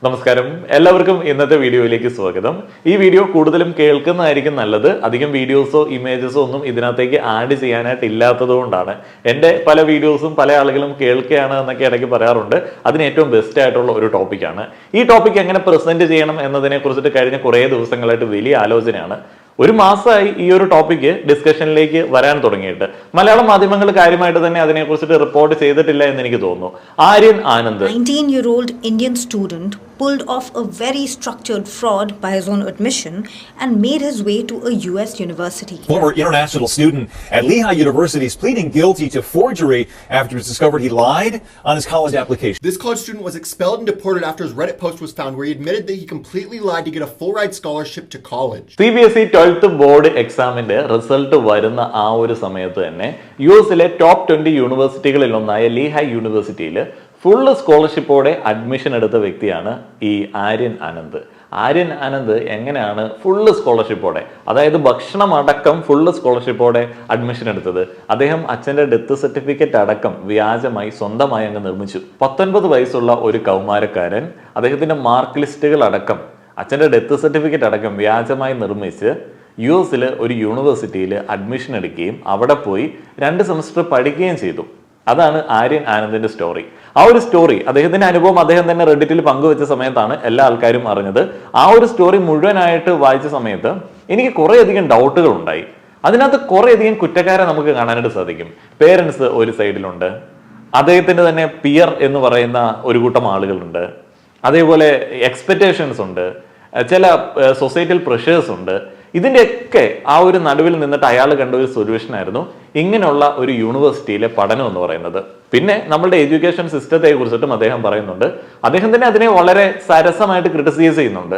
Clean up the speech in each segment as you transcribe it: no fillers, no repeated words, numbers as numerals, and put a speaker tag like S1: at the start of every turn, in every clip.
S1: നമസ്കാരം എല്ലാവർക്കും ഇന്നത്തെ വീഡിയോയിലേക്ക് സ്വാഗതം. ഈ വീഡിയോ കൂടുതലും കേൾക്കുന്നതായിരിക്കും നല്ലത്. അധികം വീഡിയോസോ ഇമേജസോ ഒന്നും ഇതിനകത്തേക്ക് ആഡ് ചെയ്യാനായിട്ട് ഇല്ലാത്തതുകൊണ്ടാണ്. എൻ്റെ പല വീഡിയോസും പല ആളുകളും കേൾക്കുകയാണ് എന്നൊക്കെ ഇടയ്ക്ക് പറയാറുണ്ട്. അതിന് ഏറ്റവും ബെസ്റ്റ് ആയിട്ടുള്ള ഒരു ടോപ്പിക്കാണ്. ഈ ടോപ്പിക് എങ്ങനെ പ്രസന്റ് ചെയ്യണം എന്നതിനെ കുറിച്ചിട്ട് കഴിഞ്ഞ കുറേ ദിവസങ്ങളായിട്ട് വലിയ ആലോചനയാണ്. ഒരു മാസമായി ഈ ഒരു ടോപ്പിക്ക് ഡിസ്കഷനിലേക്ക് വരാൻ തുടങ്ങിയിട്ട്. മലയാള മാധ്യമങ്ങൾ കാര്യമായിട്ട് തന്നെ അതിനെക്കുറിച്ചിട്ട് റിപ്പോർട്ട് ചെയ്തിട്ടില്ല എന്ന് എനിക്ക് തോന്നുന്നു. Aryan Anand
S2: 19-year-old Indian student pulled off a very structured fraud by his own admission and made his way to a US university.
S3: Former international student at Lehigh University is pleading guilty to forgery after it's discovered he lied on his college application.
S4: This college student was expelled and deported after his Reddit post was found where he admitted that he completely lied to get a full-ride scholarship to college.
S1: CBSE 12th board എക്സാമിന്റെ result വരുന്ന ആ ഒരു സമയത്ത് തന്നെ യുഎസിലെ top 20 യൂണിവേഴ്സിറ്റികളിൽ ഒന്നായ ലീഹൈ യൂണിവേഴ്സിറ്റിയിൽ ഫുള്ള് സ്കോളർഷിപ്പോടെ അഡ്മിഷൻ എടുത്ത വ്യക്തിയാണ് ഈ ആര്യൻ ആനന്ദ്. ആര്യൻ ആനന്ദ് എങ്ങനെയാണ് ഫുള്ള് സ്കോളർഷിപ്പോടെ, അതായത് ഭക്ഷണം അടക്കം ഫുള്ള് സ്കോളർഷിപ്പോടെ അഡ്മിഷൻ എടുത്തത്? അദ്ദേഹം അച്ഛൻ്റെ ഡെത്ത് സർട്ടിഫിക്കറ്റ് അടക്കം വ്യാജമായി സ്വന്തമായി അങ്ങ് നിർമ്മിച്ചു. 19 വയസ്സുള്ള ഒരു കൗമാരക്കാരൻ അദ്ദേഹത്തിൻ്റെ മാർക്ക് ലിസ്റ്റുകൾ അടക്കം, അച്ഛൻ്റെ ഡെത്ത് സർട്ടിഫിക്കറ്റ് അടക്കം വ്യാജമായി നിർമ്മിച്ച് യുഎസിൽ ഒരു യൂണിവേഴ്സിറ്റിയിൽ അഡ്മിഷൻ എടുക്കുകയും അവിടെ പോയി 2 സെമസ്റ്റർ പഠിക്കുകയും ചെയ്തു. അതാണ് ആര്യൻ ആനന്ദിന്റെ സ്റ്റോറി. ആ ഒരു സ്റ്റോറി, അദ്ദേഹത്തിന്റെ അനുഭവം അദ്ദേഹം തന്നെ റെഡിറ്റിൽ പങ്കുവെച്ച സമയത്താണ് എല്ലാ ആൾക്കാരും അറിഞ്ഞത്. ആ ഒരു സ്റ്റോറി മുഴുവനായിട്ട് വായിച്ച സമയത്ത് എനിക്ക് കുറേയധികം ഡൗട്ടുകൾ ഉണ്ടായി. അതിനകത്ത് കുറേയധികം കുറ്റക്കാരെ നമുക്ക് കാണാനായിട്ട് സാധിക്കും. പേരൻസ് ഒരു സൈഡിലുണ്ട്, അദ്ദേഹത്തിന്റെ തന്നെ പിയർ എന്ന് പറയുന്ന ഒരു കൂട്ടം ആളുകളുണ്ട്, അതേപോലെ എക്സ്പെക്റ്റേഷൻസ് ഉണ്ട്, ചില സൊസൈറ്റൽ പ്രഷേഴ്സ് ഉണ്ട്. ഇതിൻ്റെയൊക്കെ ആ ഒരു നടുവിൽ നിന്നിട്ട് അയാൾ കണ്ട ഒരു സൊല്യൂഷൻ ആയിരുന്നു ഇങ്ങനെയുള്ള ഒരു യൂണിവേഴ്സിറ്റിയിലെ പഠനം എന്ന് പറയുന്നത്. പിന്നെ നമ്മളുടെ എഡ്യൂക്കേഷൻ സിസ്റ്റത്തെ കുറിച്ചിട്ടും അദ്ദേഹം പറയുന്നുണ്ട്. അദ്ദേഹം തന്നെ അതിനെ വളരെ സരസമായിട്ട് ക്രിട്ടിസൈസ് ചെയ്യുന്നുണ്ട്.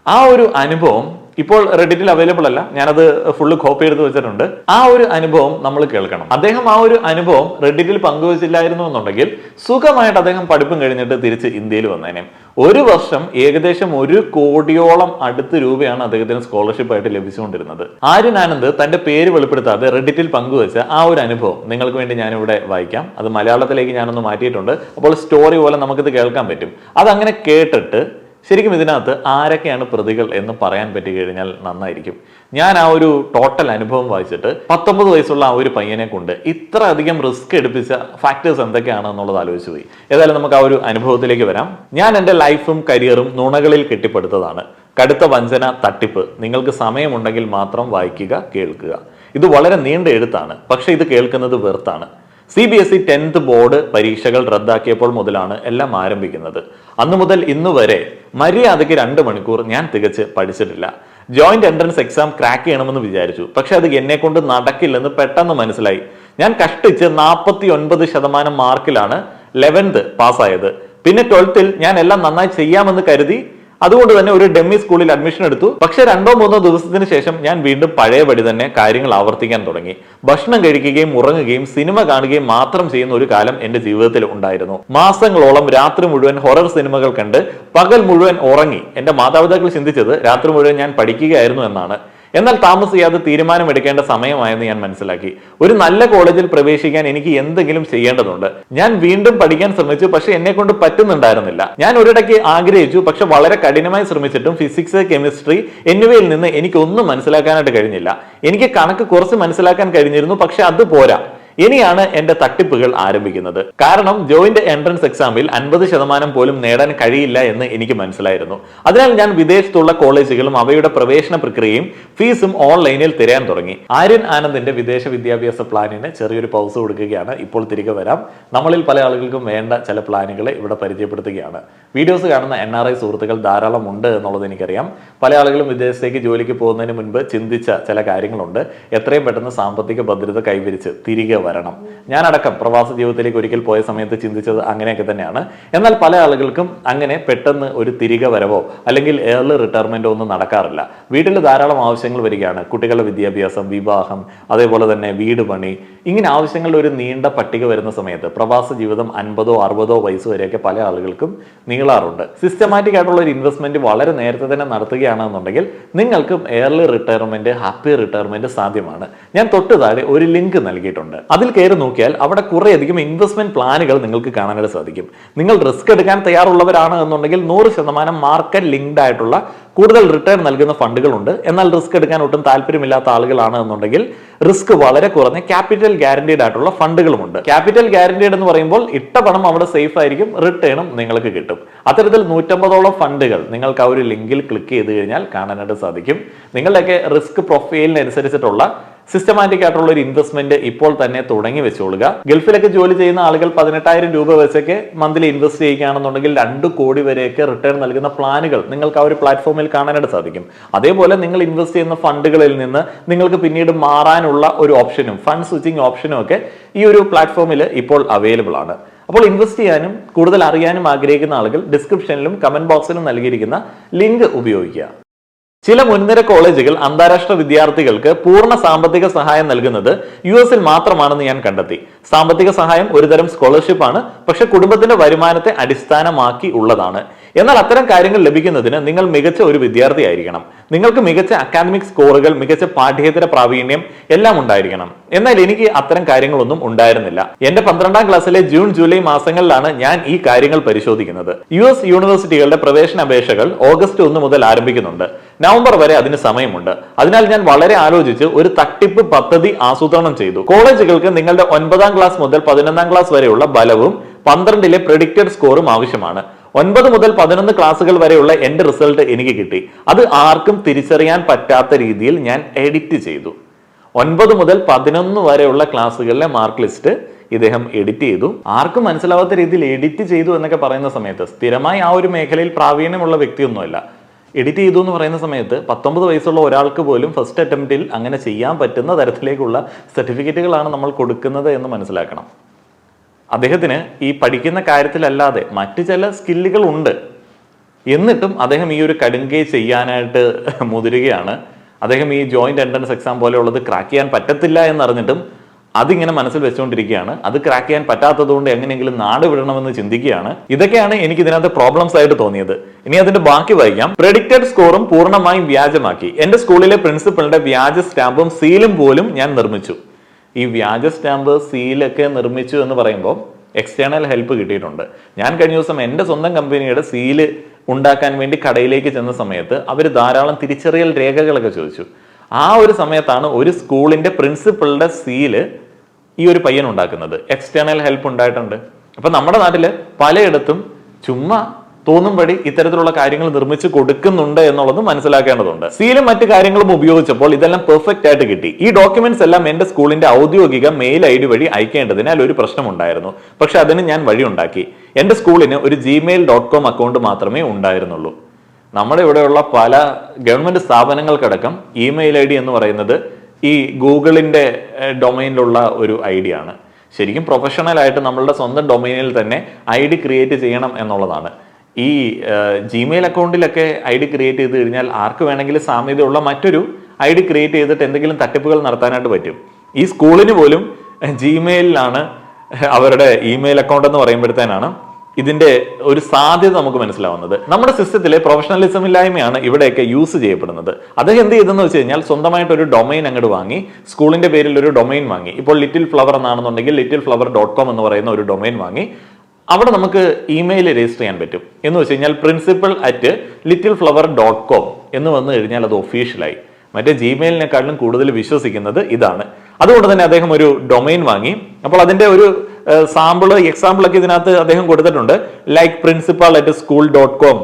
S1: ആ ഒരു അനുഭവം ഇപ്പോൾ റെഡിറ്റിൽ അവൈലബിൾ അല്ല, ഞാനത് ഫുള്ള് കോപ്പി എടുത്ത് വെച്ചിട്ടുണ്ട്. ആ ഒരു അനുഭവം നമ്മൾ കേൾക്കണം. അദ്ദേഹം ആ ഒരു അനുഭവം റെഡിറ്റിൽ പങ്കുവച്ചില്ലായിരുന്നു എന്നുണ്ടെങ്കിൽ സുഖമായിട്ട് അദ്ദേഹം പഠിപ്പും കഴിഞ്ഞിട്ട് തിരിച്ച് ഇന്ത്യയിൽ വന്നേനെ. ഒരു വർഷം ഏകദേശം 1 കോടിയോളം അടുത്ത് രൂപയാണ് അദ്ദേഹത്തിന് സ്കോളർഷിപ്പ് ആയിട്ട് ലഭിച്ചുകൊണ്ടിരുന്നത്. ആര്യൻ ആനന്ദ് തന്റെ പേര് വെളിപ്പെടുത്താതെ റെഡിറ്റിൽ പങ്കുവച്ച ആ ഒരു അനുഭവം നിങ്ങൾക്ക് വേണ്ടി ഞാനിവിടെ വായിക്കാം. അത് മലയാളത്തിലേക്ക് ഞാനൊന്ന് മാറ്റിയിട്ടുണ്ട്. അപ്പോൾ സ്റ്റോറി പോലെ നമുക്കിത് കേൾക്കാൻ പറ്റും. അതങ്ങനെ കേട്ടിട്ട് ശരിക്കും ഇതിനകത്ത് ആരൊക്കെയാണ് പ്രതികൾ എന്ന് പറയാൻ പറ്റി കഴിഞ്ഞാൽ നന്നായിരിക്കും. ഞാൻ ആ ഒരു ടോട്ടൽ അനുഭവം വായിച്ചിട്ട് 19 വയസ്സുള്ള ആ ഒരു പയ്യനെ കൊണ്ട് ഇത്ര അധികം റിസ്ക് എടുപ്പിച്ച ഫാക്ടേഴ്സ് എന്തൊക്കെയാണ് എന്നുള്ളത് ആലോചിച്ച് പോയി. ഏതായാലും നമുക്ക് ആ ഒരു അനുഭവത്തിലേക്ക് വരാം. ഞാൻ എൻ്റെ ലൈഫും കരിയറും നുണകളിൽ കെട്ടിപ്പടുത്തതാണ്. കടുത്ത വഞ്ചന, തട്ടിപ്പ്. നിങ്ങൾക്ക് സമയമുണ്ടെങ്കിൽ മാത്രം വായിക്കുക, കേൾക്കുക. ഇത് വളരെ നീണ്ട എഴുത്താണ്, പക്ഷെ ഇത് കേൾക്കുന്നത് വെറുത്താണ്. CBSE 10th ബോർഡ് പരീക്ഷകൾ റദ്ദാക്കിയപ്പോൾ മുതലാണ് എല്ലാം ആരംഭിക്കുന്നത്. അന്നു മുതൽ ഇന്ന് വരെ മര്യാദയ്ക്ക് 2 മണിക്കൂർ ഞാൻ തികച്ച് പഠിച്ചിട്ടില്ല. ജോയിന്റ് എൻട്രൻസ് എക്സാം ക്രാക്ക് ചെയ്യണമെന്ന് വിചാരിച്ചു, പക്ഷെ അത് എന്നെ കൊണ്ട് നടക്കില്ലെന്ന് പെട്ടെന്ന് മനസ്സിലായി. ഞാൻ കഷ്ടിച്ച് 49% മാർക്കിലാണ് 11th പാസ്സായത്. പിന്നെ 12th ഞാൻ എല്ലാം നന്നായി ചെയ്യാമെന്ന് കരുതി, അതുകൊണ്ട് തന്നെ ഒരു ഡെമ്മി സ്കൂളിൽ അഡ്മിഷൻ എടുത്തു. പക്ഷെ 2-3 ദിവസത്തിന് ശേഷം ഞാൻ വീണ്ടും പഴയപടി തന്നെ കാര്യങ്ങൾ ആവർത്തിക്കാൻ തുടങ്ങി. ഭക്ഷണം കഴിക്കുകയും ഉറങ്ങുകയും സിനിമ കാണുകയും മാത്രം ചെയ്യുന്ന ഒരു കാലം എന്റെ ജീവിതത്തിൽ ഉണ്ടായിരുന്നു. മാസങ്ങളോളം രാത്രി മുഴുവൻ ഹൊറർ സിനിമകൾ കണ്ട് പകൽ മുഴുവൻ ഉറങ്ങി. എന്റെ മാതാപിതാക്കൾ ചിന്തിച്ചത് രാത്രി മുഴുവൻ ഞാൻ പഠിക്കുകയായിരുന്നു എന്നാണ്. എന്നാൽ താമസിയാതെ തീരുമാനമെടുക്കേണ്ട സമയമായെന്ന് ഞാൻ മനസ്സിലാക്കി. ഒരു നല്ല കോളേജിൽ പ്രവേശിക്കാൻ എനിക്ക് എന്തെങ്കിലും ചെയ്യേണ്ടതുണ്ട്. ഞാൻ വീണ്ടും പഠിക്കാൻ ശ്രമിച്ചു, പക്ഷെ എന്നെ കൊണ്ട് പറ്റുന്നുണ്ടായിരുന്നില്ല. ഞാൻ ഒരിടയ്ക്ക് ആഗ്രഹിച്ചു, പക്ഷെ വളരെ കഠിനമായി ശ്രമിച്ചിട്ടും ഫിസിക്സ്, കെമിസ്ട്രി എന്നിവയിൽ നിന്ന് എനിക്കൊന്നും മനസ്സിലാക്കാനായിട്ട് കഴിഞ്ഞില്ല. എനിക്ക് കണക്ക് കുറച്ച് മനസ്സിലാക്കാൻ കഴിഞ്ഞിരുന്നു, പക്ഷെ അത് പോരാ. ഇനിയാണ് എന്റെ തട്ടിപ്പുകൾ ആരംഭിക്കുന്നത്. കാരണം ജോയിന്റ് എൻട്രൻസ് എക്സാമിൽ 50% പോലും നേടാൻ കഴിയില്ല എന്ന് എനിക്ക് മനസ്സിലായിരുന്നു. അതിനാൽ ഞാൻ വിദേശത്തുള്ള കോളേജുകളും അവയുടെ പ്രവേശന പ്രക്രിയയും ഫീസും ഓൺലൈനിൽ തിരയാൻ തുടങ്ങി. ആര്യൻ ആനന്ദിന്റെ വിദേശ വിദ്യാഭ്യാസ പ്ലാനിന് ചെറിയൊരു പൗസ് കൊടുക്കുകയാണ്. ഇപ്പോൾ തിരികെ വരാം. നമ്മളിൽ പല ആളുകൾക്കും വേണ്ട ചില പ്ലാനുകളെ ഇവിടെ പരിചയപ്പെടുത്തുകയാണ്. വീഡിയോസ് കാണുന്ന NRI സുഹൃത്തുക്കൾ ധാരാളം ഉണ്ട് എന്നുള്ളത് എനിക്കറിയാം. പല ആളുകളും വിദേശത്തേക്ക് ജോലിക്ക് പോകുന്നതിന് മുൻപ് ചിന്തിച്ച ചില കാര്യങ്ങളുണ്ട്. എത്രയും പെട്ടെന്ന് സാമ്പത്തിക ഭദ്രത കൈവരിച്ച് തിരികെ വരണം. ഞാനടക്കം പ്രവാസ ജീവിതത്തിലേക്ക് ഒരിക്കൽ പോയ സമയത്ത് ചിന്തിച്ചത് അങ്ങനെയൊക്കെ തന്നെയാണ്. എന്നാൽ പല ആളുകൾക്കും അങ്ങനെ പെട്ടെന്ന് ഒരു തിരികെ വരവോ അല്ലെങ്കിൽ ഏർലി റിട്ടയർമെന്റോ ഒന്നും നടക്കാറില്ല. വീട്ടിൽ ധാരാളം ആവശ്യങ്ങൾ വരികയാണ്. കുട്ടികളുടെ വിദ്യാഭ്യാസം, വിവാഹം, അതേപോലെ തന്നെ വീട് പണി, ഇങ്ങനെ ആവശ്യങ്ങളുടെ ഒരു നീണ്ട പട്ടിക വരുന്ന സമയത്ത് പ്രവാസ ജീവിതം 50 60 വയസ്സ് വരെയൊക്കെ പല ആളുകൾക്കും നീളാറുണ്ട്. സിസ്റ്റമാറ്റിക് ആയിട്ടുള്ള ഒരു ഇൻവെസ്റ്റ്മെന്റ് വളരെ നേരത്തെ തന്നെ നടത്തുകയാണെന്നുണ്ടെങ്കിൽ നിങ്ങൾക്കും ഏർലി റിട്ടയർമെന്റ്, ഹാപ്പി റിട്ടയർമെന്റ് സാധ്യമാണ്. ഞാൻ തൊട്ട് താഴെ ഒരു ലിങ്ക് നൽകിയിട്ടുണ്ട്. അതിൽ കയറി നോക്കിയാൽ അവിടെ കുറേയധികം ഇൻവെസ്റ്റ്മെന്റ് പ്ലാനുകൾ നിങ്ങൾക്ക് കാണാനായിട്ട് സാധിക്കും. നിങ്ങൾ റിസ്ക് എടുക്കാൻ തയ്യാറുള്ളവരാണ് എന്നുണ്ടെങ്കിൽ 100% മാർക്കറ്റ് ലിങ്ക്ഡ് ആയിട്ടുള്ള കൂടുതൽ റിട്ടേൺ നൽകുന്ന ഫണ്ടുകളുണ്ട്. എന്നാൽ റിസ്ക് എടുക്കാൻ ഒട്ടും താല്പര്യമില്ലാത്ത ആളുകളാണ് എന്നുണ്ടെങ്കിൽ റിസ്ക് വളരെ കുറഞ്ഞ ക്യാപിറ്റൽ ഗ്യാരണ്ടീഡ് ആയിട്ടുള്ള ഫണ്ടുകളുമുണ്ട്. ക്യാപിറ്റൽ ഗ്യാരണ്ടീഡ് എന്ന് പറയുമ്പോൾ ഇട്ട പണം അവിടെ സേഫ് ആയിരിക്കും, റിട്ടേണും നിങ്ങൾക്ക് കിട്ടും. അത്തരത്തിൽ 150ഓളം ഫണ്ടുകൾ നിങ്ങൾക്ക് ആ ഒരു ലിങ്കിൽ ക്ലിക്ക് ചെയ്ത് കഴിഞ്ഞാൽ കാണാനായിട്ട് സാധിക്കും. നിങ്ങളുടെയൊക്കെ റിസ്ക് പ്രൊഫൈലിനനുസരിച്ചിട്ടുള്ള സിസ്റ്റമാറ്റിക് ആയിട്ടുള്ള ഒരു ഇൻവെസ്റ്റ്മെന്റ് ഇപ്പോൾ തന്നെ തുടങ്ങി വെച്ചോളുക. ഗൾഫിലൊക്കെ ജോലി ചെയ്യുന്ന ആളുകൾ 18,000 രൂപ വെച്ചൊക്കെ മന്ത്ലി ഇൻവെസ്റ്റ് ചെയ്യുകയാണെന്നുണ്ടെങ്കിൽ 2 കോടി വരെയൊക്കെ റിട്ടേൺ നൽകുന്ന പ്ലാനുകൾ നിങ്ങൾക്ക് ആ ഒരു പ്ലാറ്റ്ഫോമിൽ കാണാനായിട്ട് സാധിക്കും. അതേപോലെ നിങ്ങൾ ഇൻവെസ്റ്റ് ചെയ്യുന്ന ഫണ്ടുകളിൽ നിന്ന് നിങ്ങൾക്ക് പിന്നീട് മാറാനുള്ള ഒരു ഓപ്ഷനും ഫണ്ട് സ്വിച്ചിങ് ഓപ്ഷനും ഒക്കെ ഈ ഒരു പ്ലാറ്റ്ഫോമിൽ ഇപ്പോൾ അവൈലബിൾ ആണ്. അപ്പോൾ ഇൻവെസ്റ്റ് ചെയ്യാനും കൂടുതൽ അറിയാനും ആഗ്രഹിക്കുന്ന ആളുകൾ ഡിസ്ക്രിപ്ഷനിലും കമന്റ് ബോക്സിലും നൽകിയിരിക്കുന്ന ലിങ്ക് ഉപയോഗിക്കുക. ചില മുൻനിര കോളേജുകൾ അന്താരാഷ്ട്ര വിദ്യാർത്ഥികൾക്ക് പൂർണ്ണ സാമ്പത്തിക സഹായം നൽകുന്നത് US-ൽ മാത്രമാണെന്ന് ഞാൻ കണ്ടെത്തി. സാമ്പത്തിക സഹായം ഒരുതരം സ്കോളർഷിപ്പ് ആണ്, പക്ഷെ കുടുംബത്തിന്റെ വരുമാനത്തെ അടിസ്ഥാനമാക്കി ഉള്ളതാണ്. എന്നാൽ അത്തരം കാര്യങ്ങൾ ലഭിക്കുന്നതിന് നിങ്ങൾ മികച്ച ഒരു വിദ്യാർത്ഥി ആയിരിക്കണം. നിങ്ങൾക്ക് മികച്ച അക്കാദമിക് സ്കോറുകൾ, മികച്ച പാഠ്യേതര പ്രാവീണ്യം എല്ലാം ഉണ്ടായിരിക്കണം. എന്നാൽ എനിക്ക് അത്തരം കാര്യങ്ങളൊന്നും ഉണ്ടായിരുന്നില്ല. എന്റെ 12ാം ക്ലാസ്സിലെ ജൂൺ ജൂലൈ മാസങ്ങളിലാണ് ഞാൻ ഈ കാര്യങ്ങൾ പരിശോധിക്കുന്നത്. US യൂണിവേഴ്സിറ്റികളുടെ പ്രവേശന അപേക്ഷകൾ ഓഗസ്റ്റ് 1 മുതൽ ആരംഭിക്കുന്നുണ്ട്. നവംബർ വരെ അതിന് സമയമുണ്ട്. അതിനാൽ ഞാൻ വളരെ ആലോചിച്ച് ഒരു തട്ടിപ്പ് പദ്ധതി ആസൂത്രണം ചെയ്തു. കോളേജുകൾക്ക് നിങ്ങളുടെ 9ാം ക്ലാസ് മുതൽ 11ാം ക്ലാസ് വരെയുള്ള ബലവും 12ലെ പ്രെഡിക്റ്റഡ് സ്കോറും ആവശ്യമാണ്. 9 മുതൽ 11 ക്ലാസ്സുകൾ വരെയുള്ള എന്റെ റിസൾട്ട് എനിക്ക് കിട്ടി. അത് ആർക്കും തിരിച്ചറിയാൻ പറ്റാത്ത രീതിയിൽ ഞാൻ എഡിറ്റ് ചെയ്തു. 9 മുതൽ 11 വരെയുള്ള ക്ലാസ്സുകളിലെ മാർക്ക് ലിസ്റ്റ് ഇദ്ദേഹം എഡിറ്റ് ചെയ്തു. ആർക്കും മനസ്സിലാവാത്ത രീതിയിൽ എഡിറ്റ് ചെയ്തു എന്നൊക്കെ പറയുന്ന സമയത്ത് സ്ഥിരമായി ആ ഒരു മേഖലയിൽ പ്രാവീണ്യമുള്ള വ്യക്തിയൊന്നുമല്ല. എഡിറ്റ് ചെയ്തു എന്ന് പറയുന്ന സമയത്ത് 19 വയസ്സുള്ള ഒരാൾക്ക് പോലും ഫസ്റ്റ് അറ്റംപ്റ്റിൽ അങ്ങനെ ചെയ്യാൻ പറ്റുന്ന തരത്തിലേക്കുള്ള സർട്ടിഫിക്കറ്റുകളാണ് നമ്മൾ കൊടുക്കുന്നത് എന്ന് മനസ്സിലാക്കണം. അദ്ദേഹത്തിന് ഈ പഠിക്കുന്ന കാര്യത്തിലല്ലാതെ മറ്റു ചില സ്കില്ലുകൾ ഉണ്ട്. എന്നിട്ടും അദ്ദേഹം ഈ ഒരു കടുങ്കൈ ചെയ്യാനായിട്ട് മുതിരുകയാണ്. അദ്ദേഹം ഈ ജോയിന്റ് എൻട്രൻസ് എക്സാം പോലെയുള്ളത് ക്രാക്ക് ചെയ്യാൻ പറ്റത്തില്ല എന്നറിഞ്ഞിട്ടും അതിങ്ങനെ മനസ്സിൽ വെച്ചുകൊണ്ടിരിക്കുകയാണ്. അത് ക്രാക്ക് ചെയ്യാൻ പറ്റാത്തതുകൊണ്ട് എങ്ങനെയെങ്കിലും നാട് വിടണമെന്ന് ചിന്തിക്കുകയാണ്. ഇതൊക്കെയാണ് എനിക്ക് ഇതിനകത്ത് പ്രോബ്ലംസ് ആയിട്ട് തോന്നിയത്. ഇനി അതിന്റെ ബാക്കി വായിക്കാം. പ്രെഡിക്റ്റഡ് സ്കോറും പൂർണ്ണമായും വ്യാജമാക്കി. എന്റെ സ്കൂളിലെ പ്രിൻസിപ്പലിന്റെ വ്യാജ സ്റ്റാമ്പും സീലും പോലും ഞാൻ നിർമ്മിച്ചു. ഈ വ്യാജ സ്റ്റാമ്പ്, സീലൊക്കെ നിർമ്മിച്ചു എന്ന് പറയുമ്പോൾ എക്സ്റ്റേണൽ ഹെൽപ്പ് കിട്ടിയിട്ടുണ്ട്. ഞാൻ കഴിഞ്ഞ ദിവസം എൻ്റെ സ്വന്തം കമ്പനിയുടെ സീല് ഉണ്ടാക്കാൻ വേണ്ടി കടയിലേക്ക് ചെന്ന സമയത്ത് അവർ ധാരാളം തിരിച്ചറിയൽ രേഖകളൊക്കെ ചോദിച്ചു. ആ ഒരു സമയത്താണ് ഒരു സ്കൂളിന്റെ പ്രിൻസിപ്പളുടെ സീല് ഈ ഒരു പയ്യൻ ഉണ്ടാക്കുന്നത്. എക്സ്റ്റേണൽ ഹെൽപ്പ് ഉണ്ടായിട്ടുണ്ട്. അപ്പൊ നമ്മുടെ നാട്ടില് പലയിടത്തും ചുമ്മാ തോന്നുംപടി ഇത്തരത്തിലുള്ള കാര്യങ്ങൾ നിർമ്മിച്ച് കൊടുക്കുന്നുണ്ട് എന്നുള്ളത് മനസ്സിലാക്കേണ്ടതുണ്ട്. സീലും മറ്റു കാര്യങ്ങളും ഉപയോഗിച്ചപ്പോൾ ഇതെല്ലാം പെർഫെക്റ്റ് ആയിട്ട് കിട്ടി. ഈ ഡോക്യുമെന്റ്സ് എല്ലാം എന്റെ സ്കൂളിന്റെ ഔദ്യോഗിക മെയിൽ ID വഴി അയക്കേണ്ടതിനാൽ ഒരു പ്രശ്നമുണ്ടായിരുന്നു. പക്ഷെ അതിന് ഞാൻ വഴിയുണ്ടാക്കി. എന്റെ സ്കൂളിന് ഒരു gmail.com അക്കൗണ്ട് മാത്രമേ ഉണ്ടായിരുന്നുള്ളൂ. നമ്മുടെ ഇവിടെയുള്ള പല ഗവൺമെന്റ് സ്ഥാപനങ്ങൾക്കടക്കം ഇമെയിൽ ID എന്ന് പറയുന്നത് ഈ ഗൂഗിളിന്റെ ഡൊമൈനിലുള്ള ഒരു ID ആണ്. ശരിക്കും പ്രൊഫഷണൽ ആയിട്ട് നമ്മളുടെ സ്വന്തം ഡൊമൈനിൽ തന്നെ ID ക്രിയേറ്റ് ചെയ്യണം എന്നുള്ളതാണ്. ഈ ജിമെയിൽ അക്കൗണ്ടിലൊക്കെ ID ക്രിയേറ്റ് ചെയ്ത് കഴിഞ്ഞാൽ ആർക്ക് വേണമെങ്കിലും സാമ്യതയുള്ള മറ്റൊരു ID ക്രിയേറ്റ് ചെയ്തിട്ട് എന്തെങ്കിലും തട്ടിപ്പുകൾ നടത്താനായിട്ട് പറ്റും. ഈ സ്കൂളിന് പോലും ജിമെയിലാണ് അവരുടെ ഇമെയിൽ അക്കൗണ്ട് എന്ന് പറയുമ്പോഴത്തേനാണ് ഇതിന്റെ ഒരു സാധ്യത നമുക്ക് മനസ്സിലാവുന്നത്. നമ്മുടെ സിസ്റ്റത്തിലെ പ്രൊഫഷണലിസം ഇല്ലായ്മയാണ് ഇവിടെയൊക്കെ യൂസ് ചെയ്യപ്പെടുന്നത്. അദ്ദേഹം എന്ത് ചെയ്തെന്ന് വെച്ച് കഴിഞ്ഞാൽ സ്വന്തമായിട്ട് ഒരു ഡൊമൈൻ അങ്ങോട്ട് വാങ്ങി, സ്കൂളിന്റെ പേരിൽ ഒരു ഡൊമൈൻ വാങ്ങി. ഇപ്പോൾ ലിറ്റിൽ ഫ്ലവർ എന്നാണെന്നുണ്ടെങ്കിൽ littleFlower.com എന്ന് പറയുന്ന ഒരു ഡൊമൈൻ വാങ്ങി. അവിടെ നമുക്ക് ഇമെയിൽ രജിസ്റ്റർ ചെയ്യാൻ പറ്റും. എന്ന് വെച്ച് കഴിഞ്ഞാൽ principal@littleFlower.com എന്ന് വന്നു കഴിഞ്ഞാൽ അത് ഒഫീഷ്യലായി. മറ്റേ ജിമെയിലിനെക്കാളും കൂടുതൽ വിശ്വസിക്കുന്നത് ഇതാണ്. അതുകൊണ്ട് തന്നെ അദ്ദേഹം ഒരു ഡൊമൈൻ വാങ്ങി. അപ്പോൾ അതിന്റെ ഒരു എക്സാമ്പിൾ ഒക്കെ ഇതിനകത്ത് അദ്ദേഹം കൊടുത്തിട്ടുണ്ട്. ലൈക്ക് principal@school.com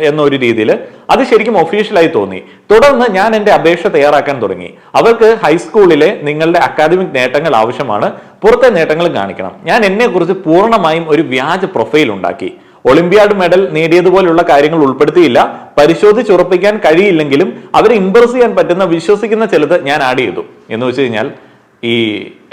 S1: എന്നൊരു രീതിയിൽ അത് ശരിക്കും ഒഫീഷ്യലായി തോന്നി. തുടർന്ന് ഞാൻ എൻ്റെ അപേക്ഷ തയ്യാറാക്കാൻ തുടങ്ങി. അവർക്ക് ഹൈസ്കൂളിലെ നിങ്ങളുടെ അക്കാദമിക് നേട്ടങ്ങൾ ആവശ്യമാണ്, പുറത്തെ നേട്ടങ്ങളും കാണിക്കണം. ഞാൻ എന്നെ കുറിച്ച് പൂർണ്ണമായും ഒരു വ്യാജ പ്രൊഫൈൽ ഉണ്ടാക്കി. ഒളിമ്പ്യാഡ് മെഡൽ നേടിയതുപോലുള്ള കാര്യങ്ങൾ ഉൾപ്പെടുത്തിയില്ല. പരിശോധിച്ചുറപ്പിക്കാൻ കഴിയില്ലെങ്കിലും അവരെ ഇംപ്രസ് ചെയ്യാൻ പറ്റുന്ന വിശ്വസിക്കുന്ന ചിലത് ഞാൻ ആഡ് ചെയ്തു. എന്ന് വെച്ച് കഴിഞ്ഞാൽ ഈ